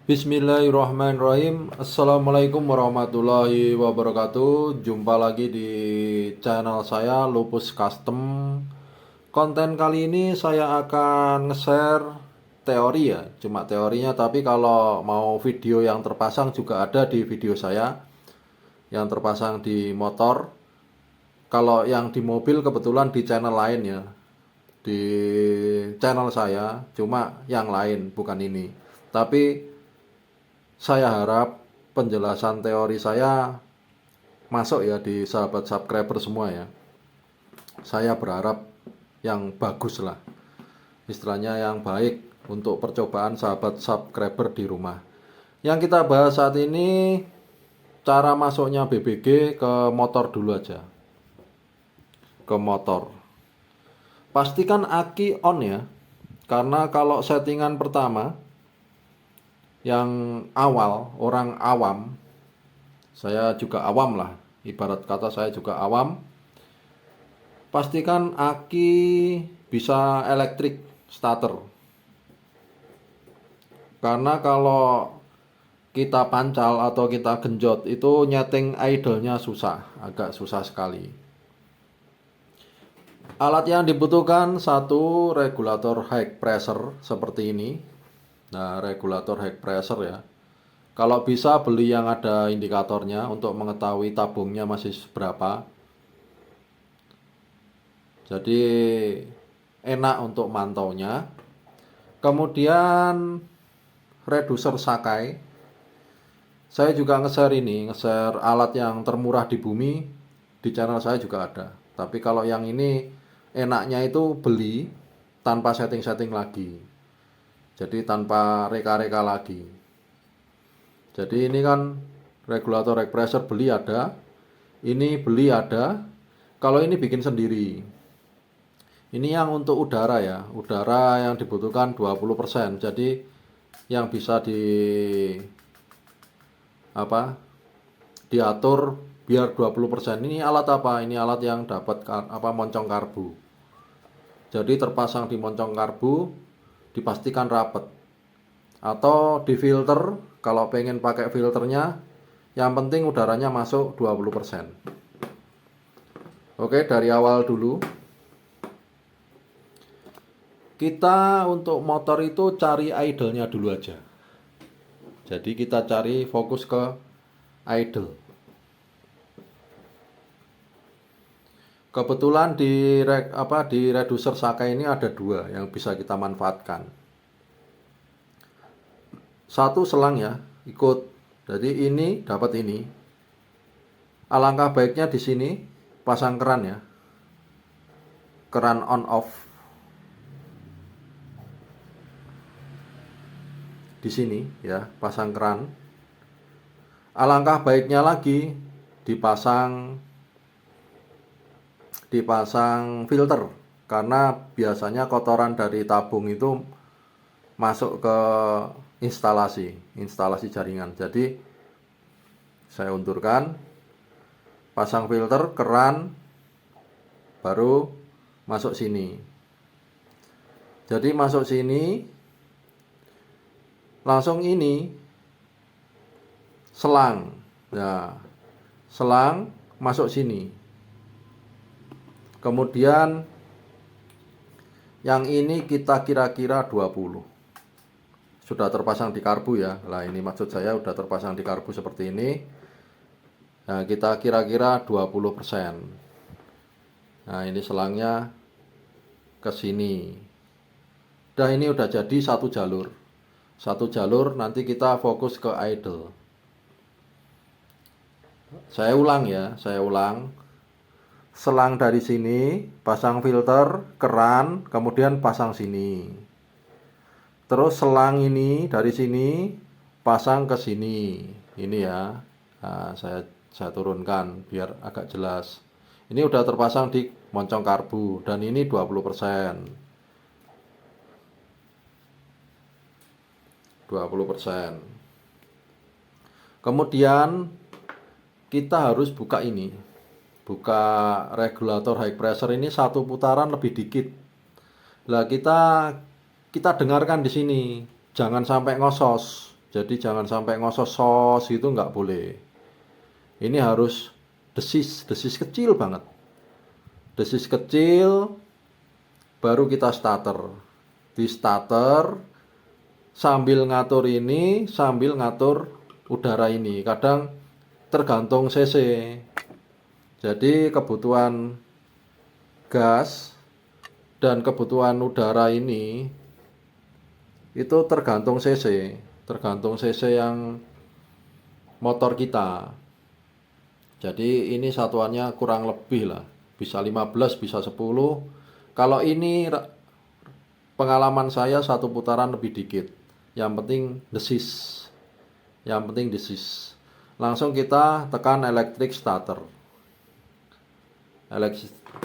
Bismillahirrahmanirrahim. Assalamualaikum warahmatullahi wabarakatuh. Jumpa lagi di channel saya Lupus Custom. Konten kali ini saya akan nge-share teori ya. Cuma teorinya, tapi kalau mau video yang terpasang juga ada di video saya yang terpasang di motor. Kalau yang di mobil kebetulan di channel lain ya. Di channel saya, cuma yang lain bukan ini. Tapi saya harap penjelasan teori saya masuk ya di sahabat subscriber semua ya. Saya berharap yang bagus lah. Istilahnya yang baik untuk percobaan sahabat subscriber di rumah. Yang kita bahas saat ini cara masuknya BBG ke motor dulu aja. Ke motor. Pastikan aki on ya. Karena kalau settingan pertama yang awal, orang awam, saya juga awam lah, ibarat kata saya juga awam, pastikan aki bisa elektrik starter. Karena kalau kita pancal atau kita genjot itu nyeting idle-nya susah, agak susah sekali. Alat yang dibutuhkan satu regulator high pressure seperti ini. Nah, regulator high pressure ya. Kalau bisa beli yang ada indikatornya untuk mengetahui tabungnya masih berapa. Jadi enak untuk mantaunya. Kemudian reducer Sakai. Saya juga nge-share ini, nge-share alat yang termurah di bumi. Di channel saya juga ada. Tapi kalau yang ini enaknya itu beli tanpa setting-setting lagi. Jadi tanpa reka-reka lagi. Jadi ini kan regulator air pressure beli ada, ini beli ada. Kalau ini bikin sendiri. Ini yang untuk udara ya, udara yang dibutuhkan 20%. Jadi yang bisa diatur biar 20%. Ini alat apa? Ini alat yang dapat moncong karbu. Jadi terpasang di moncong karbu, dipastikan rapat. Atau di filter, kalau pengen pakai filternya, yang penting udaranya masuk 20%. Oke, dari awal dulu. Kita untuk motor itu cari idle-nya dulu aja. Jadi kita cari fokus ke idle. Kebetulan di reducer Sakai ini ada dua yang bisa kita manfaatkan. Satu selang ya, ikut. Jadi ini dapat ini. Alangkah baiknya di sini pasang keran ya. Keran on off. Di sini ya, pasang keran. Alangkah baiknya lagi dipasang filter, karena biasanya kotoran dari tabung itu masuk ke instalasi jaringan. Jadi saya unturkan, pasang filter, keran, baru masuk sini. Jadi masuk sini, langsung ini selang. Nah, selang masuk sini. Kemudian yang ini kita kira-kira 20. Sudah terpasang di karbu ya. Lah ini maksud saya sudah terpasang di karbu seperti ini. Nah, kita kira-kira 20%. Nah, ini selangnya ke sini. Udah, ini udah jadi satu jalur. Satu jalur, nanti kita fokus ke idle. Saya ulang ya, saya ulang. Selang dari sini, pasang filter, keran, kemudian pasang sini. Terus selang ini dari sini pasang ke sini. Ini ya. Nah, saya turunkan biar agak jelas. Ini udah terpasang di moncong karbu dan ini 20%. 20%. Kemudian kita harus buka ini. Buka regulator high pressure ini satu putaran lebih dikit. Lah kita dengarkan di sini, jangan sampai ngosos. Jadi jangan sampai ngosos-sos gitu, nggak boleh. Ini harus desis kecil banget. Desis kecil, baru kita starter. Di starter, sambil ngatur ini, sambil ngatur udara ini. Kadang tergantung cc. Jadi kebutuhan gas dan kebutuhan udara ini itu tergantung cc. Tergantung cc yang motor kita. Jadi ini satuannya kurang lebih lah, bisa 15, bisa 10. Kalau ini pengalaman saya satu putaran lebih dikit. Yang penting desis. Yang penting desis. Langsung kita tekan electric starter.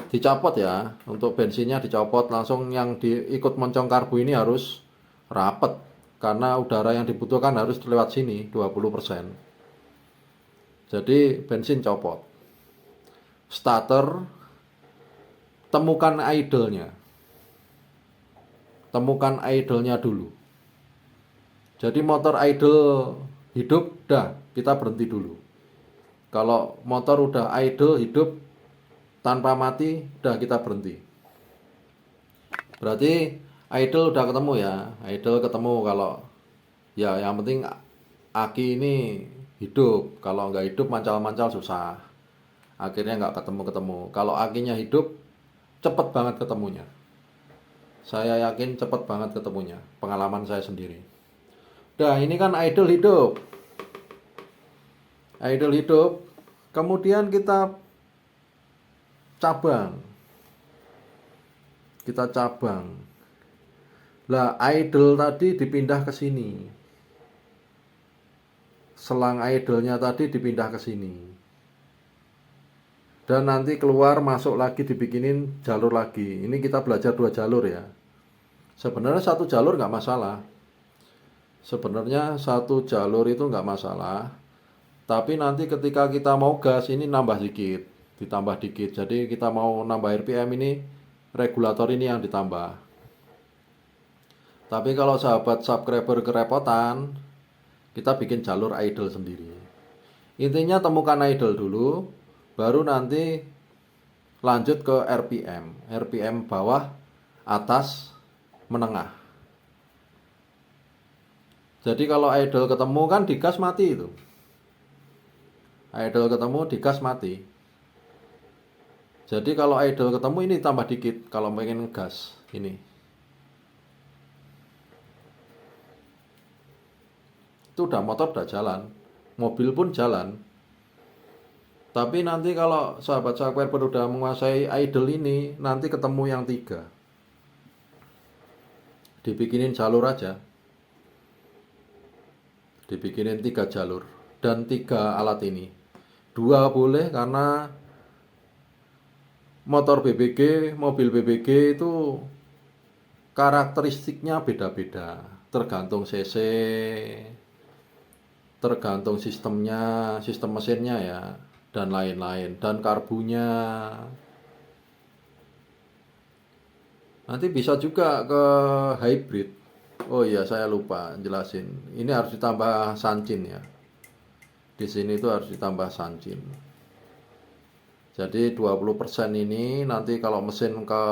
Dicopot ya, untuk bensinnya dicopot. Langsung yang ikut moncong karbu ini harus rapet, karena udara yang dibutuhkan harus lewat sini 20%. Jadi bensin copot. Starter, temukan idle-nya. Temukan idle-nya dulu. Jadi motor idle hidup, dah kita berhenti dulu. Kalau motor udah idle hidup tanpa mati, dah kita berhenti. Berarti idle udah ketemu ya. Idle ketemu, kalau ya yang penting aki ini hidup. Kalau nggak hidup mancal-mancal susah. Akhirnya nggak ketemu-ketemu. Kalau akinya hidup, cepet banget ketemunya. Saya yakin cepet banget ketemunya. Pengalaman saya sendiri. Nah ini kan idle hidup. Idle hidup. Kemudian kita cabang. Kita cabang. Lah idle tadi dipindah ke sini. Selang idle-nya tadi dipindah ke sini. Dan nanti keluar masuk lagi, dibikinin jalur lagi. Ini kita belajar 2 jalur ya. Sebenarnya 1 jalur nggak masalah. Sebenarnya 1 jalur itu nggak masalah. Tapi nanti ketika kita mau gas ini nambah dikit, ditambah dikit. Jadi kita mau nambah RPM ini, regulator ini yang ditambah. Tapi kalau sahabat subscriber kerepotan, kita bikin jalur idle sendiri. Intinya temukan idle dulu, baru nanti lanjut ke RPM. RPM bawah, atas, menengah. Jadi kalau idle ketemu kan digas mati itu. Idle ketemu digas mati. Jadi kalau idle ketemu ini tambah dikit kalau pengen gas ini. Itu udah motor udah jalan, mobil pun jalan. Tapi nanti kalau sahabat subscriber udah menguasai idle ini, nanti ketemu yang 3. Dibikinin jalur aja. Dibikinin 3 jalur dan 3 alat ini. 2 boleh karena motor BBG, mobil BBG itu karakteristiknya beda-beda, tergantung cc, tergantung sistemnya, sistem mesinnya ya, dan lain-lain, dan karbunya. Nanti bisa juga ke hybrid. Oh iya, saya lupa jelasin. Ini harus ditambah sancin ya. Di sini itu harus ditambah sancin. Jadi 20% ini nanti kalau mesin ke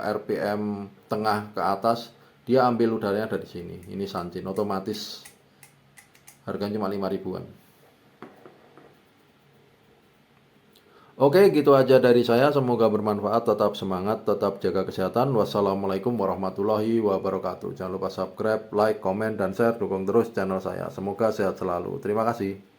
RPM tengah ke atas, dia ambil udaranya dari sini. Ini sancin otomatis. Harganya cuma 5 ribuan. Oke, gitu aja dari saya. Semoga bermanfaat. Tetap semangat, tetap jaga kesehatan. Wassalamualaikum warahmatullahi wabarakatuh. Jangan lupa subscribe, like, komen, dan share. Dukung terus channel saya. Semoga sehat selalu. Terima kasih.